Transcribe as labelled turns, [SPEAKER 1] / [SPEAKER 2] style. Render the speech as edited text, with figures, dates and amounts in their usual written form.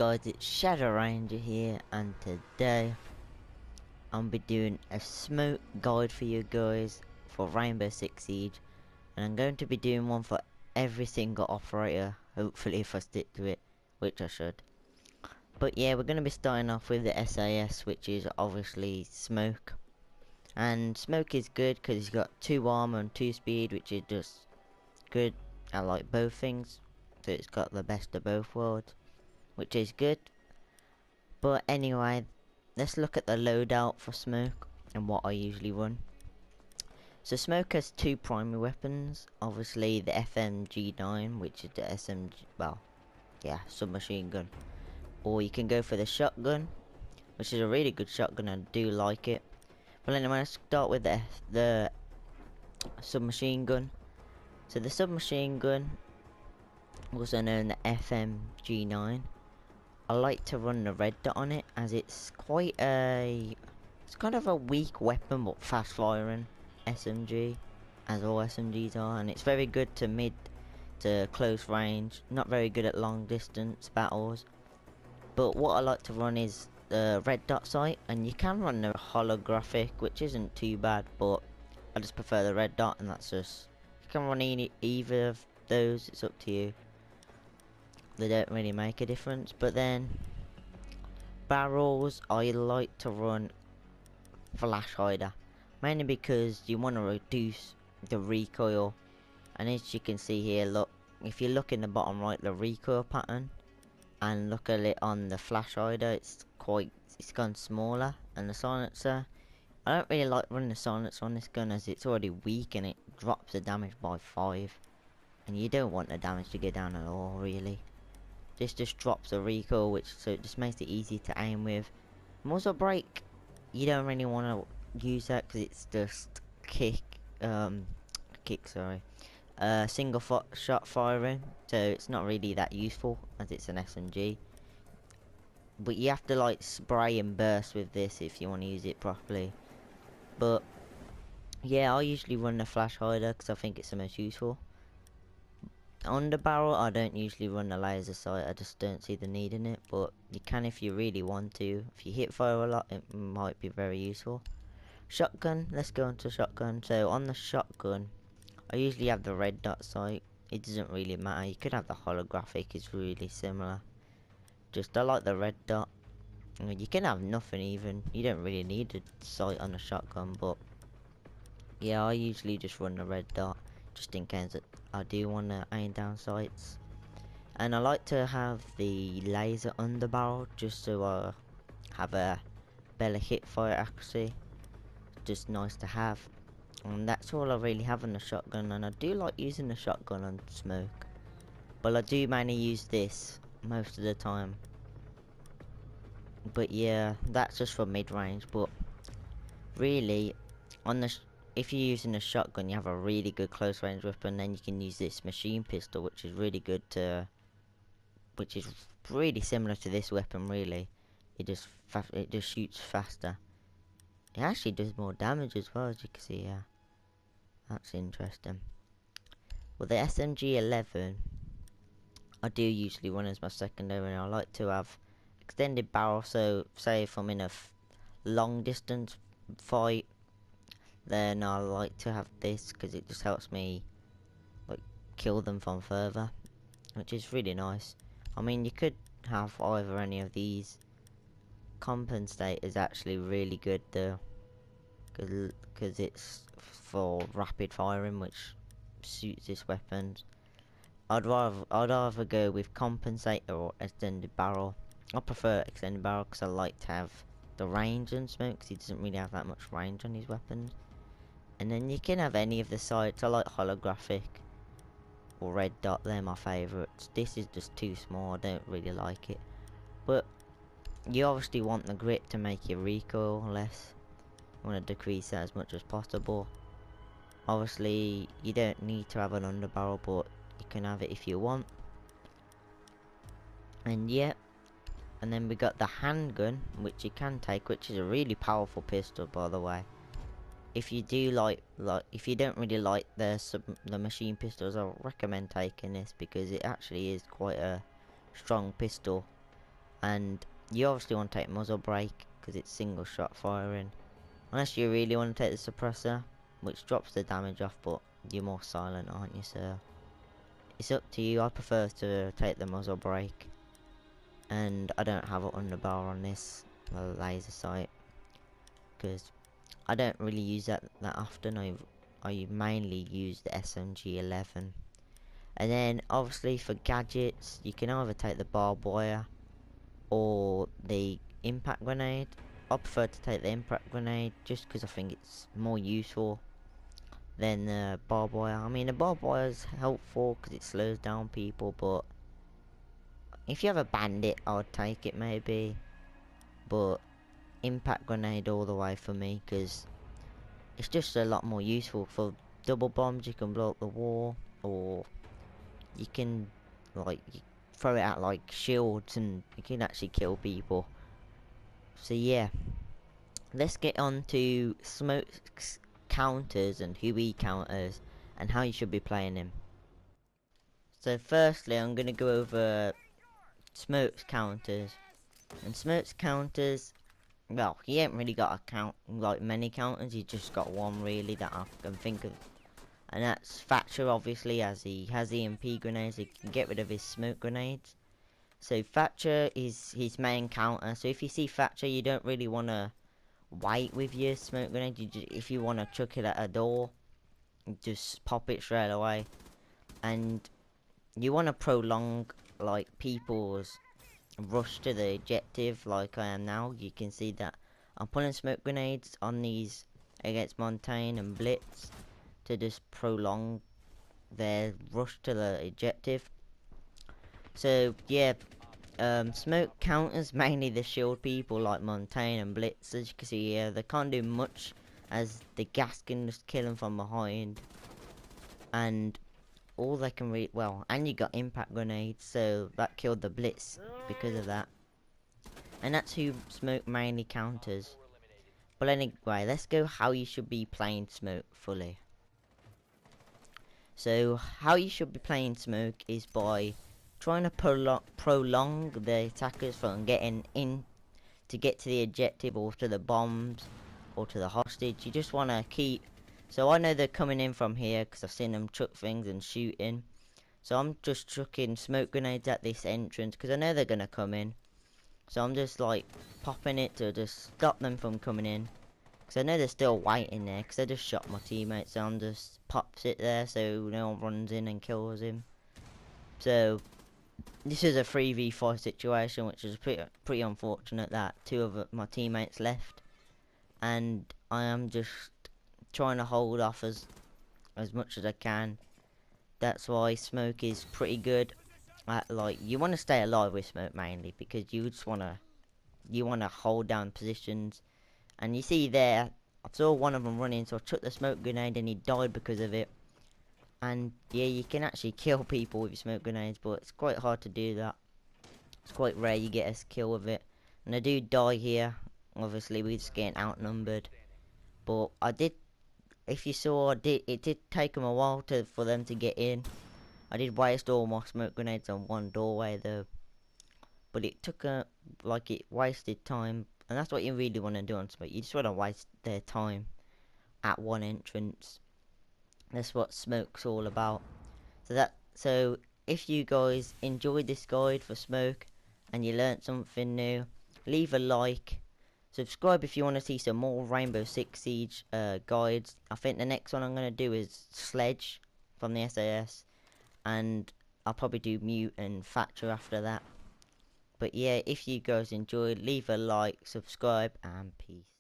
[SPEAKER 1] guys, it's Shadow Ranger here, and today I'll be doing a smoke guide for you guys for Rainbow Six Siege, and I'm going to be doing one for every single operator, hopefully if I stick to it, which I should. But yeah, we're going to be starting off with the SAS, which is obviously smoke. And smoke is good because he's got 2 armor and 2 speed, which is just good. I like both things, so it's got the best of both worlds, which is good. But anyway, let's look at the loadout for smoke and what I usually run. So smoke has 2 primary weapons, obviously the FMG9, which is the SMG, well, yeah, submachine gun. Or you can go for the shotgun, which is a really good shotgun, I do like it. But anyway, let's start with the submachine gun. So the submachine gun, also known as the FMG9, I like to run the red dot on it, as it's quite it's kind of a weak weapon but fast firing SMG, as all SMGs are, and it's very good to mid to close range, not very good at long distance battles. But what I like to run is the red dot sight, and you can run the holographic, which isn't too bad, but I just prefer the red dot, and that's just, you can run either of those, it's up to you. They don't really make a difference. But then barrels, I like to run flash hider, mainly because you want to reduce the recoil. And as you can see here, look, if you look in the bottom right, the recoil pattern, and look at it on the flash hider, it's gone smaller. And the silencer, I don't really like running the silencer on this gun, as it's already weak and it drops the damage by 5, and you don't want the damage to go down at all, really. This just drops the recoil, so it just makes it easy to aim with. Muzzle brake, you don't really want to use that because it's just single shot firing, so it's not really that useful as it's an SMG. But you have to like spray and burst with this if you want to use it properly. But yeah, I usually run the flash hider because I think it's the most useful. On the barrel, I don't usually run the laser sight, I just don't see the need in it, but you can if you really want to. If you hit fire a lot, it might be very useful. Shotgun, let's go into shotgun. So on the shotgun, I usually have the red dot sight. It doesn't really matter, you could have the holographic, it's really similar. Just I like the red dot. I mean, you can have nothing even, you don't really need a sight on a shotgun, but yeah, I usually just run the red dot, just in case that I do want to aim down sights. And I like to have the laser under barrel, just so I have a better hip fire accuracy. Just nice to have. And that's all I really have on the shotgun, and I do like using the shotgun on smoke. But I do mainly use this most of the time. But yeah, that's just for mid-range, but really, on the if you're using a shotgun, you have a really good close range weapon. Then you can use this machine pistol, which is really good to, which is really similar to this weapon. Really, it just shoots faster. It actually does more damage as well, as you can see. Yeah, that's interesting. Well, the SMG11, I do usually run as my secondary, and I like to have extended barrel. So, say if I'm in a long distance fight, then I like to have this because it just helps me like kill them from further, which is really nice. I mean, you could have either any of these. Compensate is actually really good though, because it's for rapid firing, which suits this weapon. I'd rather go with compensate or extended barrel. I prefer extended barrel because I like to have the range on smoke, because he doesn't really have that much range on his weapons. And then you can have any of the sights. I like holographic or red dot, they're my favourites. This is just too small, I don't really like it. But you obviously want the grip to make your recoil less. You want to decrease that as much as possible. Obviously you don't need to have an underbarrel, but you can have it if you want. And yeah, and then we got the handgun, which you can take, which is a really powerful pistol, by the way. If you do if you don't really like the machine pistols, I recommend taking this because it actually is quite a strong pistol. And you obviously want to take muzzle brake because it's single shot firing. Unless you really want to take the suppressor, which drops the damage off, but you're more silent, aren't you, sir? It's up to you. I prefer to take the muzzle brake. And I don't have an underbar on this laser sight because I don't really use that often. I mainly use the SMG 11. And then obviously for gadgets, you can either take the barbed wire or the impact grenade. I prefer to take the impact grenade just because I think it's more useful than the barbed wire. I mean, the barbed wire is helpful because it slows down people, but if you have a bandit, I would take it maybe. But impact grenade all the way for me because it's just a lot more useful. For double bombs, you can blow up the wall, or you can like throw it out like shields and you can actually kill people. So yeah, let's get on to smoke counters and Huey counters and how you should be playing them. So firstly, I'm going to go over smokes counters. And smokes counters, well, he ain't really got a count like many counters, he just got one really that I can think of. And that's Thatcher, obviously, as he has EMP grenades, he can get rid of his smoke grenades. So Thatcher is his main counter. So if you see Thatcher, you don't really want to wait with your smoke grenade. If you want to chuck it at a door, just pop it straight away. And you want to prolong like people's rush to the objective like I am now. You can see that I'm putting smoke grenades on these against Montagne and Blitz to just prolong their rush to the objective. So yeah, smoke counters mainly the shield people like Montagne and Blitz. As you can see here, they can't do much as the gas can just kill them from behind, and all they can and you got impact grenades, so that killed the Blitz because of that. And that's who smoke mainly counters. But anyway, let's go how you should be playing smoke fully. So how you should be playing smoke is by trying to prolong the attackers from getting in to get to the objective or to the bombs or to the hostage. You just want to keep. So I know they're coming in from here because I've seen them chuck things and shooting. So I'm just chucking smoke grenades at this entrance because I know they're going to come in. So I'm just like popping it to just stop them from coming in. Because I know they're still waiting there because I just shot my teammate. So I'm just pops it there so no one runs in and kills him. So this is a 3v5 situation, which is pretty unfortunate that two of my teammates left. And I am just trying to hold off as much as I can. That's why smoke is pretty good. Like, you want to stay alive with smoke mainly because you just want to hold down positions. And you see there, I saw one of them running, so I took the smoke grenade and he died because of it. And yeah, you can actually kill people with your smoke grenades, but it's quite hard to do that. It's quite rare you get a kill with it. And I do die here. Obviously, we're just getting outnumbered. But if you saw, it did take them a while for them to get in. I did waste all my smoke grenades on one doorway though. But it took it wasted time. And that's what you really want to do on smoke. You just want to waste their time at one entrance. That's what smoke's all about. So if you guys enjoyed this guide for smoke and you learnt something new, leave a like. Subscribe if you want to see some more Rainbow Six Siege guides. I think the next one I'm going to do is Sledge from the SAS. And I'll probably do Mute and Thatcher after that. But yeah, if you guys enjoyed, leave a like, subscribe, and peace.